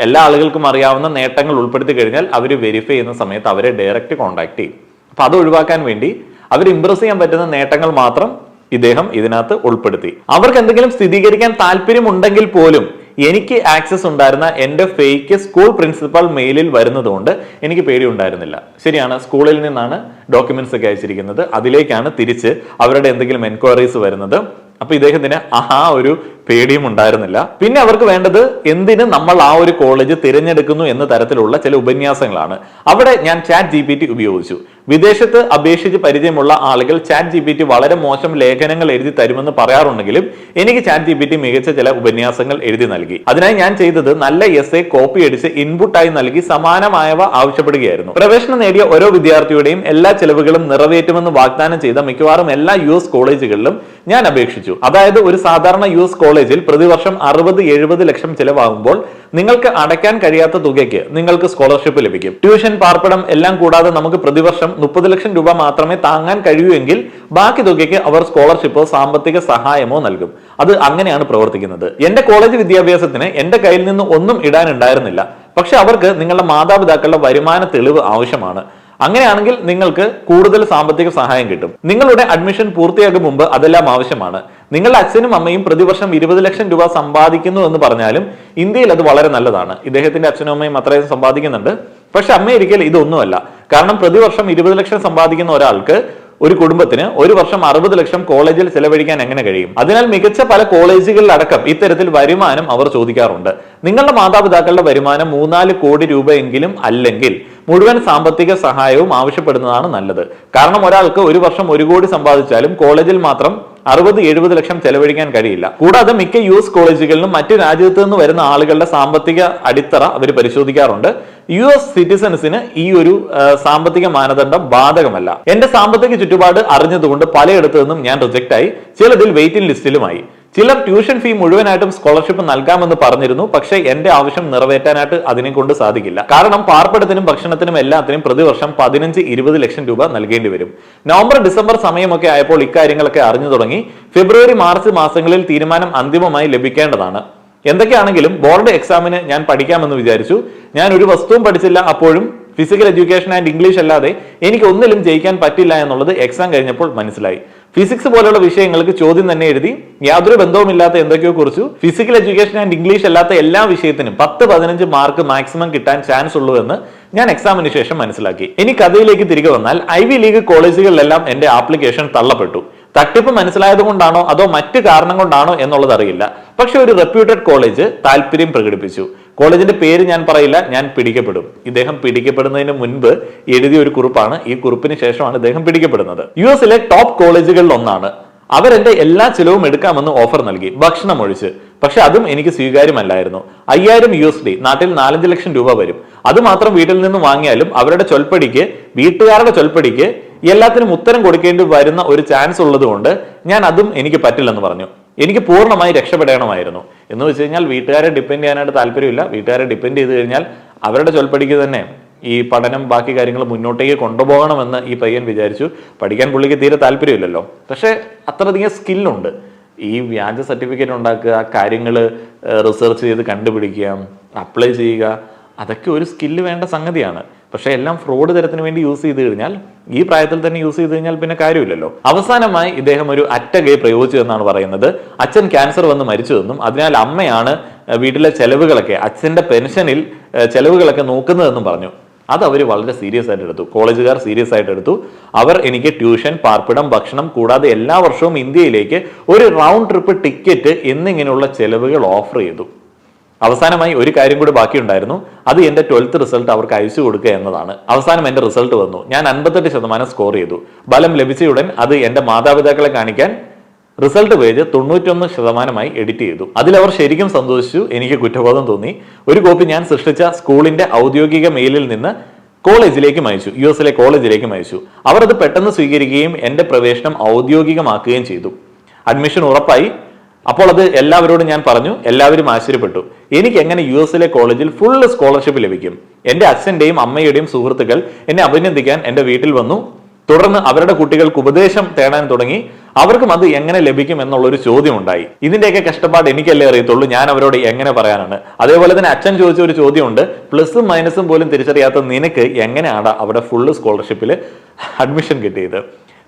S1: എല്ലാ ആളുകൾക്കും അറിയാവുന്ന നേട്ടങ്ങൾ ഉൾപ്പെടുത്തി കഴിഞ്ഞാൽ അവർ വെരിഫൈ ചെയ്യുന്ന സമയത്ത് അവരെ ഡയറക്റ്റ് കോൺടാക്ട് ചെയ്യും. അപ്പൊ അത് ഒഴിവാക്കാൻ വേണ്ടി അവർ ഇംപ്രസ് ചെയ്യാൻ പറ്റുന്ന നേട്ടങ്ങൾ മാത്രം ഇദ്ദേഹം ഇതിനകത്ത് ഉൾപ്പെടുത്തി. അവർക്ക് എന്തെങ്കിലും സ്ഥിരീകരിക്കാൻ താല്പര്യമുണ്ടെങ്കിൽ പോലും എനിക്ക് ആക്സസ് ഉണ്ടായിരുന്ന എൻ്റെ ഫേക്ക് സ്കൂൾ പ്രിൻസിപ്പൽ മെയിലിൽ വരുന്നതുകൊണ്ട് എനിക്ക് പേടി ഉണ്ടായിരുന്നില്ല. ശരിയാണ്, സ്കൂളിൽ നിന്നാണ് ഡോക്യുമെന്റ്സ് ഒക്കെ അയച്ചിരിക്കുന്നത്, അതിലേക്കാണ് തിരിച്ച് അവരുടെ എന്തെങ്കിലും എൻക്വയറീസ് വരുന്നത്. അപ്പൊ ഇദ്ദേഹത്തിന് ആ ഒരു പേടിയും ഉണ്ടായിരുന്നില്ല. പിന്നെ അവർക്ക് വേണ്ടത് എന്തിന് നമ്മൾ ആ ഒരു കോളേജ് തിരഞ്ഞെടുക്കുന്നു എന്ന തരത്തിലുള്ള ചില ഉപന്യാസങ്ങളാണ്. അവിടെ ഞാൻ ചാറ്റ് GPT ഉപയോഗിച്ചു. വിദേശത്ത് അപേക്ഷിച്ച് പരിചയമുള്ള ആളുകൾ ചാറ്റ് GPT വളരെ മോശം ലേഖനങ്ങൾ എഴുതി തരുമെന്ന് പറയാറുണ്ടെങ്കിലും എനിക്ക് ചാറ്റ് GPT മികച്ച ചില ഉപന്യാസങ്ങൾ എഴുതി നൽകി. അതിനായി ഞാൻ ചെയ്തത് നല്ല എസ്സേ കോപ്പി അടിച്ച് ഇൻപുട്ടായി നൽകി സമാനമായവ ആവശ്യപ്പെടുകയായിരുന്നു. പ്രവേശനം നേടിയ ഓരോ വിദ്യാർത്ഥിയുടെയും എല്ലാ ചെലവുകളും നിറവേറ്റുമെന്ന് വാഗ്ദാനം ചെയ്ത മിക്കവാറും എല്ലാ US കോളേജുകളിലും ഞാൻ അപേക്ഷിച്ചു. അതായത് ഒരു സാധാരണ US കോളേജിൽ പ്രതിവർഷം 60-70 ലക്ഷം ചെലവാകുമ്പോൾ നിങ്ങൾക്ക് അടയ്ക്കാൻ കഴിയാത്ത തുകയ്ക്ക് നിങ്ങൾക്ക് സ്കോളർഷിപ്പ് ലഭിക്കും. ട്യൂഷൻ, പാർപ്പിടം എല്ലാം കൂടാതെ നമുക്ക് പ്രതിവർഷം 30 ലക്ഷം രൂപ മാത്രമേ താങ്ങാൻ കഴിയൂ എങ്കിൽ ബാക്കി തുകയ്ക്ക് അവർ സ്കോളർഷിപ്പോ സാമ്പത്തിക സഹായമോ നൽകും. അത് അങ്ങനെയാണ് പ്രവർത്തിക്കുന്നത്. എന്റെ കോളേജ് വിദ്യാഭ്യാസത്തിന് എന്റെ കയ്യിൽ നിന്ന് ഒന്നും ഇടാനുണ്ടായിരുന്നില്ല. പക്ഷെ അവർക്ക് നിങ്ങളുടെ മാതാപിതാക്കളുടെ വരുമാന തെളിവ് ആവശ്യമാണ്. അങ്ങനെയാണെങ്കിൽ നിങ്ങൾക്ക് കൂടുതൽ സാമ്പത്തിക സഹായം കിട്ടും. നിങ്ങളുടെ അഡ്മിഷൻ പൂർത്തിയാകും മുമ്പ് അതെല്ലാം ആവശ്യമാണ്. നിങ്ങളുടെ അച്ഛനും അമ്മയും പ്രതിവർഷം 20 ലക്ഷം രൂപ സമ്പാദിക്കുന്നു എന്ന് പറഞ്ഞാലും ഇന്ത്യയിൽ അത് വളരെ നല്ലതാണ്. ഇദ്ദേഹത്തിന്റെ അച്ഛനും അമ്മയും അത്രയും സമ്പാദിക്കുന്നുണ്ട്. പക്ഷെ അമേരിക്കയിൽ ഇതൊന്നുമല്ല. കാരണം പ്രതിവർഷം 20 ലക്ഷം സമ്പാദിക്കുന്ന ഒരാൾക്ക്, ഒരു കുടുംബത്തിന് ഒരു വർഷം 60 ലക്ഷം കോളേജിൽ ചെലവഴിക്കാൻ എങ്ങനെ കഴിയും? അതിനാൽ മികച്ച പല കോളേജുകളിലടക്കം ഇത്തരത്തിൽ വരുമാനം അവർ ചോദിക്കാറുണ്ട്. നിങ്ങളുടെ മാതാപിതാക്കളുടെ വരുമാനം 3-4 കോടി രൂപയെങ്കിലും അല്ലെങ്കിൽ മുഴുവൻ സാമ്പത്തിക സഹായവും ആവശ്യപ്പെടുന്നതാണ് നല്ലത്. കാരണം ഒരാൾക്ക് ഒരു വർഷം 1 കോടി സമ്പാദിച്ചാലും കോളേജിൽ മാത്രം 60-70 ലക്ഷം ചെലവഴിക്കാൻ കഴിയില്ല. കൂടാതെ മിക്ക US കോളേജുകളിലും മറ്റു രാജ്യത്ത് നിന്ന് വരുന്ന ആളുകളുടെ സാമ്പത്തിക അടിത്തറ അവർ പരിശോധിക്കാറുണ്ട്. US സിറ്റിസൺസിന് ഈ ഒരു സാമ്പത്തിക മാനദണ്ഡം ബാധകമല്ല. എന്റെ സാമ്പത്തിക ചുറ്റുപാട് അറിഞ്ഞതുകൊണ്ട് പലയിടത്തു നിന്നും ഞാൻ റിജക്റ്റ് ആയി. ചിലതിൽ വെയിറ്റിംഗ് ലിസ്റ്റിലുമായി. ചിലർ ട്യൂഷൻ ഫീ മുഴുവനായിട്ടും സ്കോളർഷിപ്പ് നൽകാമെന്ന് പറഞ്ഞിരുന്നു. പക്ഷേ എന്റെ ആവശ്യം നിറവേറ്റാനായിട്ട് അതിനെ കൊണ്ട് സാധിക്കില്ല. കാരണം പാർപ്പിടത്തിനും ഭക്ഷണത്തിനും എല്ലാത്തിനും പ്രതിവർഷം 15-20 ലക്ഷം രൂപ നൽകേണ്ടി വരും. നവംബർ ഡിസംബർ സമയമൊക്കെ ആയപ്പോൾ ഇക്കാര്യങ്ങളൊക്കെ അറിഞ്ഞു തുടങ്ങി. ഫെബ്രുവരി മാർച്ച് മാസങ്ങളിൽ തീരുമാനം അന്തിമമായി ലഭിക്കേണ്ടതാണ്. എന്തൊക്കെയാണെങ്കിലും ബോർഡ് എക്സാമിന് ഞാൻ പഠിക്കാമെന്ന് വിചാരിച്ചു. ഞാൻ ഒരു വസ്തുവും പഠിച്ചില്ല. അപ്പോഴും ഫിസിക്കൽ എഡ്യൂക്കേഷൻ ആൻഡ് ഇംഗ്ലീഷ് അല്ലാതെ എനിക്ക് ഒന്നിലും ജയിക്കാൻ പറ്റില്ല എന്നുള്ളത് എക്സാം കഴിഞ്ഞപ്പോൾ മനസ്സിലായി. ഫിസിക്സ് പോലുള്ള വിഷയങ്ങൾക്ക് ചോദ്യം തന്നെ എഴുതി യാതൊരു ബന്ധവുമില്ലാത്ത എന്തൊക്കെയോ കുറിച്ചു. ഫിസിക്കൽ എഡ്യൂക്കേഷൻ ആൻഡ് ഇംഗ്ലീഷ് അല്ലാത്ത എല്ലാ വിഷയത്തിനും 10-15 മാർക്ക് മാക്സിമം കിട്ടാൻ ചാൻസ് ഉള്ളൂ എന്ന് ഞാൻ എക്സാമിന് ശേഷം മനസ്സിലാക്കി. ഇനി കഥയിലേക്ക് തിരികെ വന്നാൽ ഐവി ലീഗ് കോളേജുകളിലെല്ലാം എന്റെ ആപ്ലിക്കേഷൻ തള്ളപ്പെട്ടു. തട്ടിപ്പ് മനസ്സിലായത് കൊണ്ടാണോ അതോ മറ്റു കാരണം കൊണ്ടാണോ എന്നുള്ളത് അറിയില്ല. പക്ഷെ ഒരു റെപ്യൂട്ടഡ് കോളേജ് താല്പര്യം പ്രകടിപ്പിച്ചു. കോളേജിന്റെ പേര് ഞാൻ പറയില്ല, ഞാൻ പിടിക്കപ്പെടും. ഇദ്ദേഹം പിടിക്കപ്പെടുന്നതിന് മുൻപ് എഴുതിയ ഒരു കുറിപ്പാണ്. ഈ കുറിപ്പിന് ശേഷമാണ് ഇദ്ദേഹം പിടിക്കപ്പെടുന്നത്. US-ലെ ടോപ്പ് കോളേജുകളിൽ ഒന്നാണ്. അവരെന്റെ എല്ലാ ചിലവും എടുക്കാമെന്ന് ഓഫർ നൽകി, ഭക്ഷണം ഒഴിച്ച്. പക്ഷെ അതും എനിക്ക് സ്വീകാര്യമല്ലായിരുന്നു. 5000 USD, നാട്ടിൽ 4-5 ലക്ഷം രൂപ വരും. അത് മാത്രം വീട്ടിൽ നിന്ന് വാങ്ങിയാലും അവരുടെ ചൊൽപ്പടിക്ക്, വീട്ടുകാരുടെ ചൊൽപ്പടിക്ക് എല്ലാത്തിനും ഉത്തരം കൊടുക്കേണ്ടി വരുന്ന ഒരു ചാൻസ് ഉള്ളത് കൊണ്ട് ഞാൻ അതും എനിക്ക് പറ്റില്ലെന്ന് പറഞ്ഞു. എനിക്ക് പൂർണ്ണമായി രക്ഷപ്പെടണമായിരുന്നു. എന്ന് വെച്ച് കഴിഞ്ഞാൽ വീട്ടുകാരെ ഡിപ്പെൻഡ് ചെയ്യാനായിട്ട് താല്പര്യമില്ല. വീട്ടുകാരെ ഡിപ്പെൻഡ് ചെയ്ത് കഴിഞ്ഞാൽ അവരുടെ ചൊൽപ്പടിക്ക് തന്നെ ഈ പഠനം ബാക്കി കാര്യങ്ങൾ മുന്നോട്ടേക്ക് കൊണ്ടുപോകണമെന്ന് ഈ പയ്യൻ വിചാരിച്ചു. പഠിക്കാൻ പുള്ളിക്ക് തീരെ താല്പര്യമില്ലല്ലോ. പക്ഷെ അത്രയധികം സ്കില്ലുണ്ട്. ഈ വ്യാജ സർട്ടിഫിക്കറ്റ് ഉണ്ടാക്കുക, കാര്യങ്ങൾ റിസർച്ച് ചെയ്ത് കണ്ടുപിടിക്കുക, അപ്ലൈ ചെയ്യുക, അതൊക്കെ ഒരു സ്കില്ല് വേണ്ട സംഗതിയാണ്. പക്ഷെ എല്ലാം ഫ്രോഡ് തരത്തിന് വേണ്ടി യൂസ് ചെയ്ത് കഴിഞ്ഞാൽ, ഈ പ്രായത്തിൽ തന്നെ യൂസ് ചെയ്ത് കഴിഞ്ഞാൽ പിന്നെ കാര്യമില്ലല്ലോ. അവസാനമായി ഇദ്ദേഹം ഒരു അറ്റകൈ പ്രയോഗിച്ചു എന്നാണ് പറയുന്നത്. അച്ഛൻ ക്യാൻസർ വന്ന് മരിച്ചതെന്നും അതിനാൽ അമ്മയാണ് വീട്ടിലെ ചെലവുകളൊക്കെ, അച്ഛന്റെ പെൻഷനിൽ ചെലവുകളൊക്കെ നോക്കുന്നതെന്നും പറഞ്ഞു. അത് അവർ വളരെ സീരിയസ് ആയിട്ട് എടുത്തു. കോളേജുകാർ സീരിയസ് ആയിട്ട് എടുത്തു. അവർ എനിക്ക് ട്യൂഷൻ, പാർപ്പിടം, ഭക്ഷണം കൂടാതെ എല്ലാ വർഷവും ഇന്ത്യയിലേക്ക് ഒരു റൗണ്ട് ട്രിപ്പ് ടിക്കറ്റ് എന്നിങ്ങനെയുള്ള ചെലവുകൾ ഓഫർ ചെയ്തു. അവസാനമായി ഒരു കാര്യം കൂടി ബാക്കിയുണ്ടായിരുന്നു. അത് എന്റെ 12th റിസൾട്ട് അവർക്ക് അയച്ചു കൊടുക്കുക എന്നതാണ്. അവസാനം എന്റെ റിസൾട്ട് വന്നു. ഞാൻ 58% സ്കോർ ചെയ്തു. ഫലം ലഭിച്ചയുടൻ അത് എന്റെ മാതാപിതാക്കളെ കാണിക്കാൻ റിസൾട്ട് പേജ് 91% എഡിറ്റ് ചെയ്തു. അതിലവർ ശരിക്കും സന്തോഷിച്ചു. എനിക്ക് കുറ്റബോധം തോന്നി. ഒരു കോപ്പി ഞാൻ സൃഷ്ടിച്ച സ്കൂളിന്റെ ഔദ്യോഗിക മെയിലിൽ നിന്ന് കോളേജിലേക്ക് അയച്ചു. US-ലെ കോളേജിലേക്ക് അയച്ചു. അവർ അത് പെട്ടെന്ന് സ്വീകരിക്കുകയും എന്റെ പ്രവേശനം ഔദ്യോഗികമാക്കുകയും ചെയ്തു. അഡ്മിഷൻ ഉറപ്പായി. അപ്പോൾ അത് എല്ലാവരോടും ഞാൻ പറഞ്ഞു. എല്ലാവരും ആശ്ചര്യപ്പെട്ടു. എനിക്ക് എങ്ങനെ US-ലെ കോളേജിൽ ഫുൾ സ്കോളർഷിപ്പ് ലഭിക്കും? എന്റെ അച്ഛന്റെയും അമ്മയുടെയും സുഹൃത്തുക്കൾ എന്നെ അഭിനന്ദിക്കാൻ എന്റെ വീട്ടിൽ വന്നു. തുടർന്ന് അവരുടെ കുട്ടികൾക്ക് ഉപദേശം തേടാൻ തുടങ്ങി. അവർക്കും അത് എങ്ങനെ ലഭിക്കും എന്നുള്ളൊരു ചോദ്യം ഉണ്ടായി. ഇതിന്റെയൊക്കെ കഷ്ടപ്പാട് എനിക്കല്ലേ അറിയത്തുള്ളൂ, ഞാൻ അവരോട് എങ്ങനെ പറയാനാണ്? അതേപോലെ തന്നെ അച്ഛൻ ചോദിച്ച ഒരു ചോദ്യമുണ്ട്, പ്ലസും മൈനസും പോലും തിരിച്ചറിയാത്ത നിനക്ക് എങ്ങനെയാണ് അവിടെ ഫുൾ സ്കോളർഷിപ്പിൽ അഡ്മിഷൻ കിട്ടിയത്?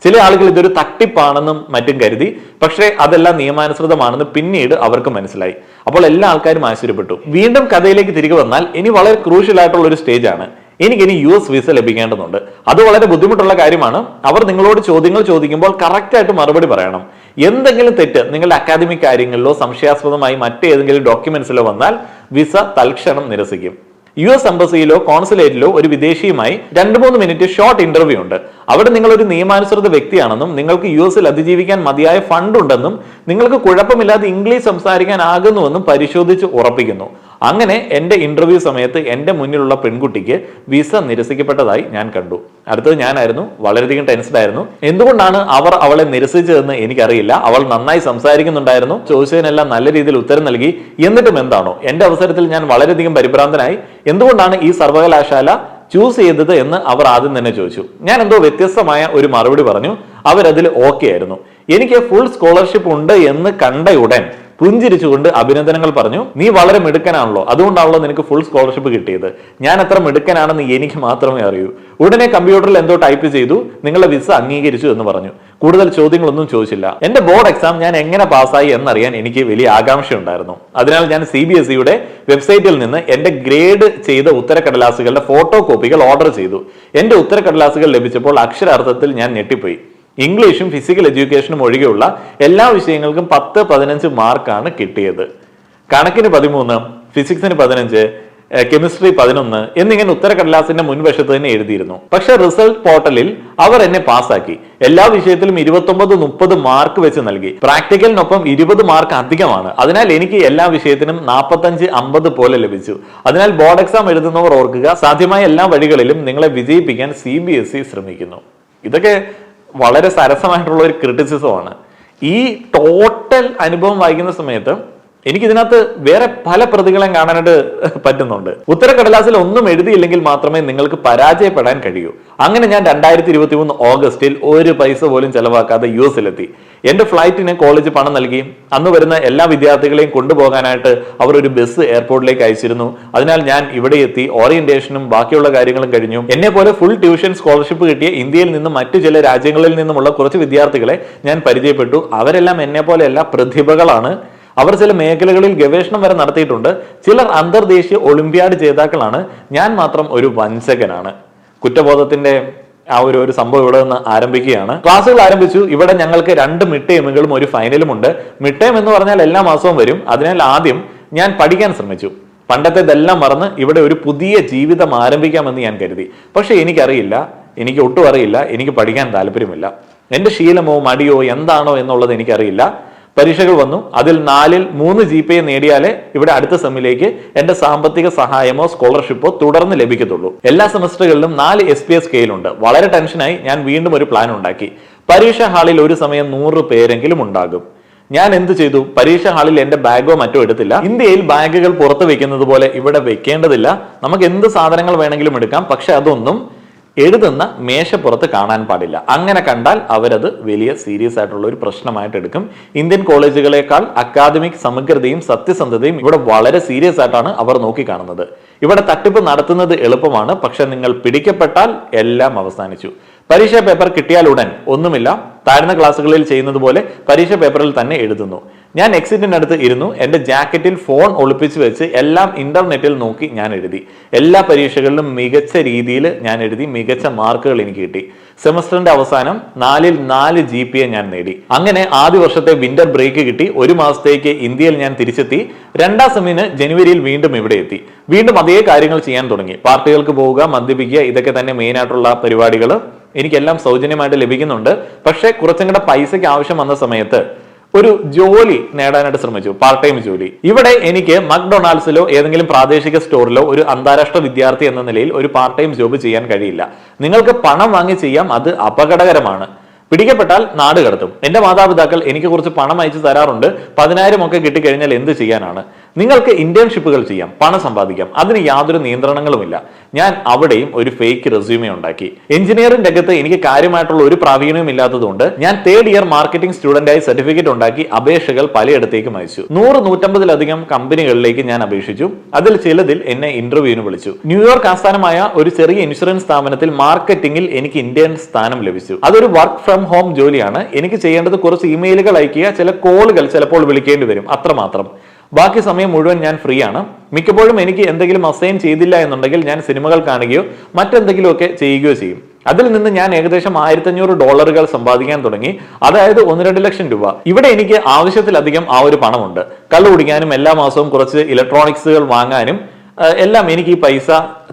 S1: ചില ആളുകൾ ഇതൊരു തട്ടിപ്പാണെന്നും മറ്റും കരുതി, പക്ഷേ അതെല്ലാം നിയമാനുസൃതമാണെന്ന് പിന്നീട് അവർക്ക് മനസ്സിലായി. അപ്പോൾ എല്ലാ ആൾക്കാരും ആശ്ചര്യപ്പെട്ടു. വീണ്ടും കഥയിലേക്ക് തിരികെ വന്നാൽ ഇനി വളരെ ക്രൂഷ്യൽ ആയിട്ടുള്ള ഒരു സ്റ്റേജ് ആണ്. എനിക്കിനി US വിസ ലഭിക്കേണ്ടതുണ്ട്. അത് വളരെ ബുദ്ധിമുട്ടുള്ള കാര്യമാണ്. അവർ നിങ്ങളോട് ചോദ്യങ്ങൾ ചോദിക്കുമ്പോൾ കറക്റ്റ് ആയിട്ട് മറുപടി പറയണം. എന്തെങ്കിലും തെറ്റ് നിങ്ങളുടെ അക്കാദമിക് കാര്യങ്ങളിലോ സംശയാസ്പദമായി മറ്റേതെങ്കിലും ഡോക്യുമെന്റ്സിലോ വന്നാൽ വിസ തൽക്ഷണം നിരസിക്കും. US എംബസിയിലോ കോൺസുലേറ്റിലോ ഒരു വിദേശിയുമായി 2-3 മിനിറ്റ് ഷോർട്ട് ഇന്റർവ്യൂ ഉണ്ട്. അവിടെ നിങ്ങൾ ഒരു നിയമാനുസൃത വ്യക്തിയാണെന്നും നിങ്ങൾക്ക് US അതിജീവിക്കാൻ മതിയായ ഫണ്ട് ഉണ്ടെന്നും നിങ്ങൾക്ക് കുഴപ്പമില്ലാതെ ഇംഗ്ലീഷ് സംസാരിക്കാനാകുന്നുവെന്നും പരിശോധിച്ച് ഉറപ്പിക്കുന്നു. അങ്ങനെ എന്റെ ഇന്റർവ്യൂ സമയത്ത് എന്റെ മുന്നിലുള്ള പെൺകുട്ടിക്ക് വിസ നിരസിക്കപ്പെട്ടതായി ഞാൻ കണ്ടു. അടുത്തത് ഞാനായിരുന്നു. വളരെയധികം ടെൻസ്ഡ് ആയിരുന്നു. എന്തുകൊണ്ടാണ് അവർ അവളെ നിരസിച്ചതെന്ന് എനിക്കറിയില്ല. അവൾ നന്നായി സംസാരിക്കുന്നുണ്ടായിരുന്നു, ചോദിച്ചതിനെല്ലാം നല്ല രീതിയിൽ ഉത്തരം നൽകി. എന്നിട്ടും എന്താണോ എന്റെ അവസരത്തിൽ ഞാൻ വളരെയധികം പരിഭ്രാന്തനായി. എന്തുകൊണ്ടാണ് ഈ സർവകലാശാല ചൂസ് ചെയ്തത് എന്ന് അവർ ആദ്യം തന്നെ ചോദിച്ചു. ഞാൻ എന്തോ വ്യത്യസ്തമായ ഒരു മറുപടി പറഞ്ഞു. അവരതിൽ ഓക്കെ ആയിരുന്നു. എനിക്ക് ഫുൾ സ്കോളർഷിപ്പ് ഉണ്ട് എന്ന് കണ്ട ഉടൻ പുഞ്ചിരിച്ചുകൊണ്ട് അഭിനന്ദനങ്ങൾ പറഞ്ഞു. നീ വളരെ മിടുക്കനാണല്ലോ, അതുകൊണ്ടാണല്ലോ നിനക്ക് ഫുൾ സ്കോളർഷിപ്പ് കിട്ടിയത്. ഞാൻ എത്ര മിടുക്കനാണെന്ന് എനിക്ക് മാത്രമേ അറിയൂ. ഉടനെ കമ്പ്യൂട്ടറിൽ എന്തോ ടൈപ്പ് ചെയ്തു, നിങ്ങളുടെ വിസ അംഗീകരിച്ചു എന്ന് പറഞ്ഞു. കൂടുതൽ ചോദ്യങ്ങളൊന്നും ചോദിച്ചില്ല. എന്റെ ബോർഡ് എക്സാം ഞാൻ എങ്ങനെ പാസ്സായി എന്നറിയാൻ എനിക്ക് വലിയ ആകാംക്ഷയുണ്ടായിരുന്നു. അതിനാൽ ഞാൻ CBSEയുടെ വെബ്സൈറ്റിൽ നിന്ന് എന്റെ ഗ്രേഡ് ചെയ്ത ഉത്തരക്കടലാസുകളുടെ ഫോട്ടോ കോപ്പികൾ ഓർഡർ ചെയ്തു. എന്റെ ഉത്തരക്കടലാസുകൾ ലഭിച്ചപ്പോൾ അക്ഷരാർത്ഥത്തിൽ ഞാൻ ഞെട്ടിപ്പോയി. ഇംഗ്ലീഷും ഫിസിക്കൽ എഡ്യൂക്കേഷനും ഒഴികെയുള്ള എല്ലാ വിഷയങ്ങൾക്കും 10-15 മാർക്കാണ് കിട്ടിയത്. കണക്കിന് 13, ഫിസിക്സിന് 15, കെമിസ്ട്രി 11 എന്നിങ്ങനെ ഉത്തരക്കടലാസിന്റെ മുൻവശത്ത് തന്നെ എഴുതിയിരുന്നു. പക്ഷെ റിസൾട്ട് പോർട്ടലിൽ അവർ എന്നെ പാസ്സാക്കി. എല്ലാ വിഷയത്തിലും 29-30 മാർക്ക് വെച്ച് നൽകി. പ്രാക്ടിക്കലിനൊപ്പം 20 മാർക്ക് അധികമാണ്. അതിനാൽ എനിക്ക് എല്ലാ വിഷയത്തിനും 45-50 പോലെ ലഭിച്ചു. അതിനാൽ ബോർഡ് എക്സാം എഴുതുന്നവർ ഓർക്കുക, സാധ്യമായ എല്ലാ വഴികളിലും നിങ്ങളെ വിജയിപ്പിക്കാൻ CBSE ശ്രമിക്കുന്നു. ഇതൊക്കെ വളരെ സരസമായിട്ടുള്ള ഒരു ക്രിറ്റിസിസമാണ്. ഈ ടോട്ടൽ അനുഭവം വായിക്കുന്ന സമയത്ത് എനിക്കിതിനകത്ത് വേറെ പല പ്രതികളെയും കാണാനായിട്ട് പറ്റുന്നുണ്ട്. ഉത്തരക്കടലാസിൽ ഒന്നും എഴുതിയില്ലെങ്കിൽ മാത്രമേ നിങ്ങൾക്ക് പരാജയപ്പെടാൻ കഴിയൂ. അങ്ങനെ ഞാൻ 2023 ഓഗസ്റ്റിൽ ഒരു പൈസ പോലും ചെലവാക്കാതെ US-ലെത്തി. എന്റെ ഫ്ലൈറ്റിന് കോളേജ് പണം നൽകി. അന്ന് വരുന്ന എല്ലാ വിദ്യാർത്ഥികളെയും കൊണ്ടുപോകാനായിട്ട് അവർ ഒരു ബസ് എയർപോർട്ടിലേക്ക് അയച്ചിരുന്നു. അതിനാൽ ഞാൻ ഇവിടെ എത്തി. ഓറിയന്റേഷനും ബാക്കിയുള്ള കാര്യങ്ങളും കഴിഞ്ഞു. എന്നെ പോലെ ഫുൾ ട്യൂഷൻ സ്കോളർഷിപ്പ് കിട്ടിയ ഇന്ത്യയിൽ നിന്നും മറ്റു ചില രാജ്യങ്ങളിൽ നിന്നുമുള്ള കുറച്ച് വിദ്യാർത്ഥികളെ ഞാൻ പരിചയപ്പെട്ടു. അവരെല്ലാം എന്നെ പോലെയല്ല, പ്രതിഭകളാണ്. അവർ ചില മേഖലകളിൽ ഗവേഷണം വരെ നടത്തിയിട്ടുണ്ട്. ചിലർ അന്തർദേശീയ ഒളിമ്പ്യാഡ് ജേതാക്കളാണ്. ഞാൻ മാത്രം ഒരു വഞ്ചകനാണ്. കുറ്റബോധത്തിന്റെ ആ ഒരു സംഭവം ഇവിടെ നിന്ന് ആരംഭിക്കുകയാണ്. ക്ലാസ്സുകൾ ആരംഭിച്ചു. ഇവിടെ ഞങ്ങൾക്ക് 2 മിഡ് ടേമുകളും ഒരു ഫൈനലും ഉണ്ട്. മിഡ് ടേം എന്ന് പറഞ്ഞാൽ എല്ലാ മാസവും വരും. അതിനാൽ ആദ്യം ഞാൻ പഠിക്കാൻ ശ്രമിച്ചു. പണ്ടത്തേതെല്ലാം മറന്ന് ഇവിടെ ഒരു പുതിയ ജീവിതം ആരംഭിക്കാമെന്ന് ഞാൻ കരുതി. പക്ഷെ എനിക്കറിയില്ല, എനിക്ക് ഒട്ടും അറിയില്ല, എനിക്ക് പഠിക്കാൻ താല്പര്യമില്ല. എന്റെ ശീലമോ മടിയോ എന്താണോ എന്നുള്ളത് എനിക്കറിയില്ല. പരീക്ഷകൾ വന്നു. അതിൽ 4-ൽ 3 GPA നേടിയാലേ ഇവിടെ അടുത്ത സെമ്മിലേക്ക് എന്റെ സാമ്പത്തിക സഹായമോ സ്കോളർഷിപ്പോ തുടർന്ന് ലഭിക്കത്തുള്ളൂ. എല്ലാ സെമസ്റ്ററുകളിലും 4 SPS സ്കെയിലുണ്ട്. വളരെ ടെൻഷനായി ഞാൻ വീണ്ടും ഒരു പ്ലാൻ ഉണ്ടാക്കി. പരീക്ഷാ ഹാളിൽ ഒരു സമയം 100 പേരെങ്കിലും ഉണ്ടാകും. ഞാൻ എന്ത് ചെയ്തു? പരീക്ഷാ ഹാളിൽ എന്റെ ബാഗോ മറ്റോ എടുത്തില്ല. ഇന്ത്യയിൽ ബാഗുകൾ പുറത്ത് വെക്കുന്നത് പോലെ ഇവിടെ വെക്കേണ്ടതില്ല. നമുക്ക് എന്ത് സാധനങ്ങൾ വേണമെങ്കിലും എടുക്കാം. പക്ഷെ അതൊന്നും എഴുതുന്ന മേശപ്പുറത്ത് കാണാൻ പാടില്ല. അങ്ങനെ കണ്ടാൽ അവരത് വലിയ സീരിയസ് ആയിട്ടുള്ള ഒരു പ്രശ്നമായിട്ട് എടുക്കും. ഇന്ത്യൻ കോളേജുകളെക്കാൾ അക്കാദമിക് സമഗ്രതയും സത്യസന്ധതയും ഇവിടെ വളരെ സീരിയസ് ആയിട്ടാണ് അവർ നോക്കിക്കാണുന്നത്. ഇവിടെ തട്ടിപ്പ് നടത്തുന്നത് എളുപ്പമാണ്. പക്ഷെ നിങ്ങൾ പിടിക്കപ്പെട്ടാൽ എല്ലാം അവസാനിച്ചു. പരീക്ഷാ പേപ്പർ കിട്ടിയാൽ ഉടൻ ഒന്നുമില്ല, താഴ്ന്ന ക്ലാസ്സുകളിൽ ചെയ്യുന്നത് പോലെ പരീക്ഷാ പേപ്പറിൽ തന്നെ എഴുതുന്നു. ഞാൻ എക്സിറ്റിനടുത്ത് ഇരുന്നു. എന്റെ ജാക്കറ്റിൽ ഫോൺ ഒളിപ്പിച്ചു വെച്ച് എല്ലാം ഇന്റർനെറ്റിൽ നോക്കി ഞാൻ എഴുതി. എല്ലാ പരീക്ഷകളിലും മികച്ച രീതിയിൽ ഞാൻ എഴുതി. മികച്ച മാർക്കുകൾ എനിക്ക് കിട്ടി. സെമസ്റ്ററിന്റെ അവസാനം 4-ൽ 4 GPA ഞാൻ നേടി. അങ്ങനെ ആദ്യ വർഷത്തെ വിന്റർ ബ്രേക്ക് കിട്ടി. 1 മാസത്തേക്ക് ഇന്ത്യയിൽ ഞാൻ തിരിച്ചെത്തി. 2ാം സെമ്മിന് ജനുവരിയിൽ വീണ്ടും ഇവിടെ എത്തി. വീണ്ടും അതേ കാര്യങ്ങൾ ചെയ്യാൻ തുടങ്ങി. പാർട്ടികൾക്ക് പോവുക, മദ്യപിക്കുക, ഇതൊക്കെ തന്നെ മെയിൻ ആയിട്ടുള്ള പരിപാടികൾ. എനിക്കെല്ലാം സൗജന്യമായിട്ട് ലഭിക്കുന്നുണ്ട്. പക്ഷെ കുറച്ചും കൂടെ പൈസയ്ക്ക് ആവശ്യം വന്ന സമയത്ത് ഒരു ജോലി നേടാനായിട്ട് ശ്രമിച്ചു, പാർട്ട് ടൈം ജോലി. ഇവിടെ എനിക്ക് മക്ഡൊണാൾഡ്സിലോ ഏതെങ്കിലും പ്രാദേശിക സ്റ്റോറിലോ ഒരു അന്താരാഷ്ട്ര വിദ്യാർത്ഥി എന്ന നിലയിൽ ഒരു പാർട്ട് ടൈം ജോബ് ചെയ്യാൻ കഴിയില്ല. നിങ്ങൾക്ക് പണം വാങ്ങി ചെയ്യാം, അത് അപകടകരമാണ്. പിടിക്കപ്പെട്ടാൽ നാട് കടത്തും. എന്റെ മാതാപിതാക്കൾ എനിക്ക് കുറച്ച് പണം അയച്ചു തരാറുണ്ട്. 10,000 ഒക്കെ കിട്ടിക്കഴിഞ്ഞാൽ എന്ത് ചെയ്യാനാണ്? നിങ്ങൾക്ക് ഇന്റേൺഷിപ്പുകൾ ചെയ്യാം, പണം സമ്പാദിക്കാം, അതിന് യാതൊരു നിയന്ത്രണങ്ങളുമില്ല. ഞാൻ അവിടെയും ഒരു ഫേക്ക് റെസ്യൂമെ ഉണ്ടാക്കി. എഞ്ചിനീയറിംഗ് രംഗത്ത് എനിക്ക് കാര്യമായിട്ടുള്ള ഒരു പ്രാവീണ്യവും ഇല്ലാത്തതുകൊണ്ട് ഞാൻ 3rd ഇയർ മാർക്കറ്റിംഗ് സ്റ്റുഡന്റായി സർട്ടിഫിക്കറ്റ് ഉണ്ടാക്കി അപേക്ഷകൾ പലയിടത്തേക്കും അയച്ചു. 100-150 കമ്പനികളിലേക്ക് ഞാൻ അപേക്ഷിച്ചു. അതിൽ ചിലതിൽ എന്നെ ഇന്റർവ്യൂവിന് വിളിച്ചു. ന്യൂയോർക്ക് ആസ്ഥാനമായ ഒരു ചെറിയ ഇൻഷുറൻസ് സ്ഥാപനത്തിൽ മാർക്കറ്റിംഗിൽ എനിക്ക് ഇന്ത്യൻ സ്ഥാനം ലഭിച്ചു. അതൊരു വർക്ക് ഫ്രം ഹോം ജോലിയാണ്. എനിക്ക് ചെയ്യേണ്ടത് കുറച്ച് ഇമെയിലുകൾ അയക്കുക, ചില കോളുകൾ ചിലപ്പോൾ വിളിക്കേണ്ടി വരും, അത്രമാത്രം. ബാക്കി സമയം മുഴുവൻ ഞാൻ ഫ്രീ ആണ്. മിക്കപ്പോഴും എനിക്ക് എന്തെങ്കിലും അസൈൻ ചെയ്തില്ല എന്നുണ്ടെങ്കിൽ ഞാൻ സിനിമകൾ കാണുകയോ മറ്റെന്തെങ്കിലുമൊക്കെ ചെയ്യുകയോ ചെയ്യും. അതിൽ നിന്ന് ഞാൻ ഏകദേശം $1500 സമ്പാദിക്കാൻ തുടങ്ങി, അതായത് 1-2 ലക്ഷം രൂപ. ഇവിടെ എനിക്ക് ആവശ്യത്തിലധികം ആ ഒരു പണമുണ്ട്. കള്ളു കുടിക്കാനും എല്ലാ മാസവും കുറച്ച് ഇലക്ട്രോണിക്സുകൾ വാങ്ങാനും എല്ലാം എനിക്ക് ഈ പൈസ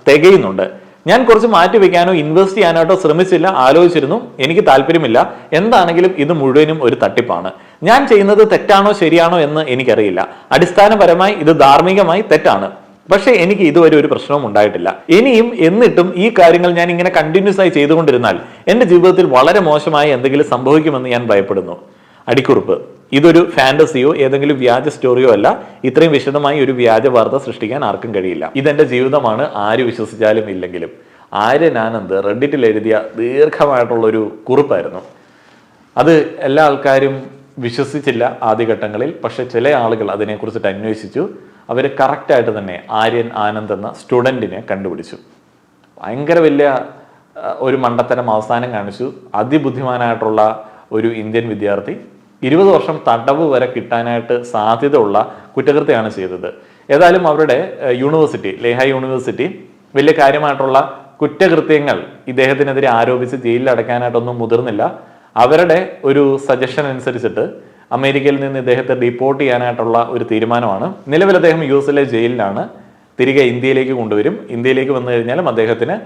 S1: തികയുന്നുണ്ട്. ഞാൻ കുറച്ച് മാറ്റി വെക്കാനോ ഇൻവെസ്റ്റ് ചെയ്യാനായിട്ടോ ശ്രമിച്ചില്ല, ആലോചിച്ചിരുന്നു. എനിക്ക് താല്പര്യമില്ല. എന്താണെങ്കിലും ഇത് മുഴുവനും ഒരു തട്ടിപ്പാണ്. ഞാൻ ചെയ്യുന്നത് തെറ്റാണോ ശരിയാണോ എന്ന് എനിക്കറിയില്ല. അടിസ്ഥാനപരമായി ഇത് ധാർമ്മികമായി തെറ്റാണ്. പക്ഷേ എനിക്ക് ഇതുവരെ ഒരു പ്രശ്നവും ഉണ്ടായിട്ടില്ല. എന്നിട്ടും ഈ കാര്യങ്ങൾ ഞാൻ ഇങ്ങനെ കണ്ടിന്യൂസ് ആയി ചെയ്തുകൊണ്ടിരുന്നാൽ എന്റെ ജീവിതത്തിൽ വളരെ മോശമായി എന്തെങ്കിലും സംഭവിക്കുമെന്ന് ഞാൻ ഭയപ്പെടുന്നു. അടിക്കുറിപ്പ്: ഇതൊരു ഫാന്റസിയോ ഏതെങ്കിലും വ്യാജ സ്റ്റോറിയോ അല്ല. ഇത്രയും വിശദമായി ഒരു വ്യാജ വാർത്ത സൃഷ്ടിക്കാൻ ആർക്കും കഴിയില്ല. ഇതെന്റെ ജീവിതമാണ്, ആര് വിശ്വസിച്ചാലും ഇല്ലെങ്കിലും. ആര്യൻ ആനന്ദ് റെഡിറ്റിൽ എഴുതിയ ദീർഘമായിട്ടുള്ളൊരു കുറിപ്പായിരുന്നു. അത് എല്ലാ ആൾക്കാരും വിശ്വസിച്ചില്ല ആദ്യഘട്ടങ്ങളിൽ. പക്ഷെ ചില ആളുകൾ അതിനെക്കുറിച്ചിട്ട് അന്വേഷിച്ചു. അവർ കറക്റ്റായിട്ട് തന്നെ ആര്യൻ ആനന്ദ് എന്ന സ്റ്റുഡൻറ്റിനെ കണ്ടുപിടിച്ചു. ഭയങ്കര വലിയ ഒരു മണ്ടത്തരം അവസാനം കാണിച്ചു. അതിബുദ്ധിമാനായിട്ടുള്ള ഒരു ഇന്ത്യൻ വിദ്യാർത്ഥി 20 വർഷം തടവ് വരെ കിട്ടാനായിട്ട് സാധ്യതയുള്ള കുറ്റകൃത്യമാണ് ചെയ്തത്. ഏതായാലും അവരുടെ യൂണിവേഴ്സിറ്റി, ലേഹായ് യൂണിവേഴ്സിറ്റി, വലിയ കാര്യമായിട്ടുള്ള കുറ്റകൃത്യങ്ങൾ ഇദ്ദേഹത്തിനെതിരെ ആരോപിച്ച് ജയിലിൽ അടയ്ക്കാനായിട്ടൊന്നും മുതിർന്നില്ല. അവരുടെ ഒരു സജഷൻ അനുസരിച്ചിട്ട് അമേരിക്കയിൽ നിന്ന് ഇദ്ദേഹത്തെ ഡിപ്പോർട്ട് ചെയ്യാനായിട്ടുള്ള ഒരു തീരുമാനമാണ്. നിലവിൽ അദ്ദേഹം US ജയിലിലാണ്. തിരികെ ഇന്ത്യയിലേക്ക് കൊണ്ടുവരും. ഇന്ത്യയിലേക്ക് വന്നു കഴിഞ്ഞാലും അദ്ദേഹത്തിന്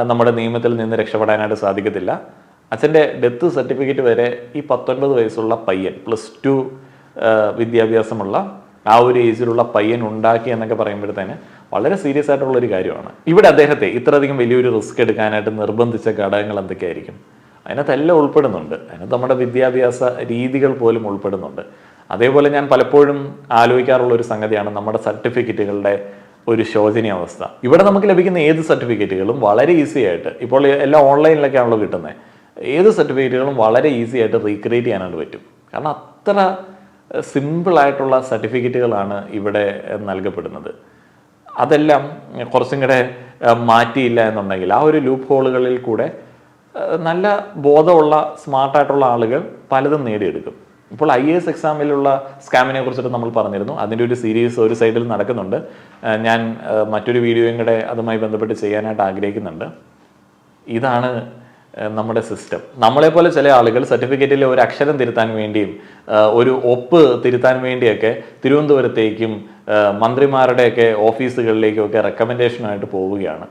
S1: നമ്മുടെ നിയമത്തിൽ നിന്ന് രക്ഷപ്പെടാനായിട്ട് സാധിക്കത്തില്ല. അച്ഛൻ്റെ ഡെത്ത് സർട്ടിഫിക്കറ്റ് വരെ ഈ 19 വയസ്സുള്ള പയ്യൻ, +2 വിദ്യാഭ്യാസമുള്ള ആ ഒരു ഏജിലുള്ള പയ്യൻ ഉണ്ടാക്കി എന്നൊക്കെ പറയുമ്പോഴത്തേന് വളരെ സീരിയസ് ആയിട്ടുള്ള ഒരു കാര്യമാണ്. ഇവിടെ അദ്ദേഹത്തെ ഇത്രയധികം വലിയൊരു റിസ്ക് എടുക്കാനായിട്ട് നിർബന്ധിച്ച ഘടകങ്ങൾ എന്തൊക്കെയായിരിക്കും? അതിനകത്തെല്ലാം ഉൾപ്പെടുന്നുണ്ട്. അതിനകത്ത് നമ്മുടെ വിദ്യാഭ്യാസ രീതികൾ പോലും ഉൾപ്പെടുന്നുണ്ട്. അതേപോലെ ഞാൻ പലപ്പോഴും ആലോചിക്കാറുള്ള ഒരു സംഗതിയാണ് നമ്മുടെ സർട്ടിഫിക്കറ്റുകളുടെ ഒരു ശോചനീയാവസ്ഥ. ഇവിടെ നമുക്ക് ലഭിക്കുന്ന ഏത് സർട്ടിഫിക്കറ്റുകളും വളരെ ഈസി ആയിട്ട്, ഇപ്പോൾ എല്ലാം ഓൺലൈനിലൊക്കെയാണല്ലോ കിട്ടുന്നത്, ഏത് സർട്ടിഫിക്കറ്റുകളും വളരെ ഈസി ആയിട്ട് റീക്രിയേറ്റ് ചെയ്യാനായിട്ട് പറ്റും. കാരണം അത്ര സിമ്പിളായിട്ടുള്ള സർട്ടിഫിക്കറ്റുകളാണ് ഇവിടെ നൽകപ്പെടുന്നത്. അതെല്ലാം കുറച്ചും കൂടെ മാറ്റിയില്ല എന്നുണ്ടെങ്കിൽ ആ ഒരു ലൂപ്പ് ഹോളുകളിൽ കൂടെ നല്ല ബോധമുള്ള സ്മാർട്ടായിട്ടുള്ള ആളുകൾ പലതും നേടിയെടുക്കും. ഇപ്പോൾ IAS എക്സാമിലുള്ള സ്കാമിനെ കുറിച്ചിട്ട് നമ്മൾ പറഞ്ഞിരുന്നു. അതിൻ്റെ ഒരു സീരീസ് ഒരു സൈഡിൽ നടക്കുന്നുണ്ട്. ഞാൻ മറ്റൊരു വീഡിയോയും കൂടെ അതുമായി ബന്ധപ്പെട്ട് ചെയ്യാനായിട്ട് ആഗ്രഹിക്കുന്നുണ്ട്. ഇതാണ് നമ്മുടെ സിസ്റ്റം. നമ്മളെപ്പോലെ ചില ആളുകൾ സർട്ടിഫിക്കറ്റിലെ ഒരു അക്ഷരം തിരുത്താൻ വേണ്ടിയും ഒരു ഒപ്പ് തിരുത്താൻ വേണ്ടിയൊക്കെ തിരുവനന്തപുരത്തേക്കും മന്ത്രിമാരുടെയൊക്കെ ഓഫീസുകളിലേക്കും ഒക്കെ റെക്കമെൻഡേഷനായിട്ട് പോവുകയാണ്.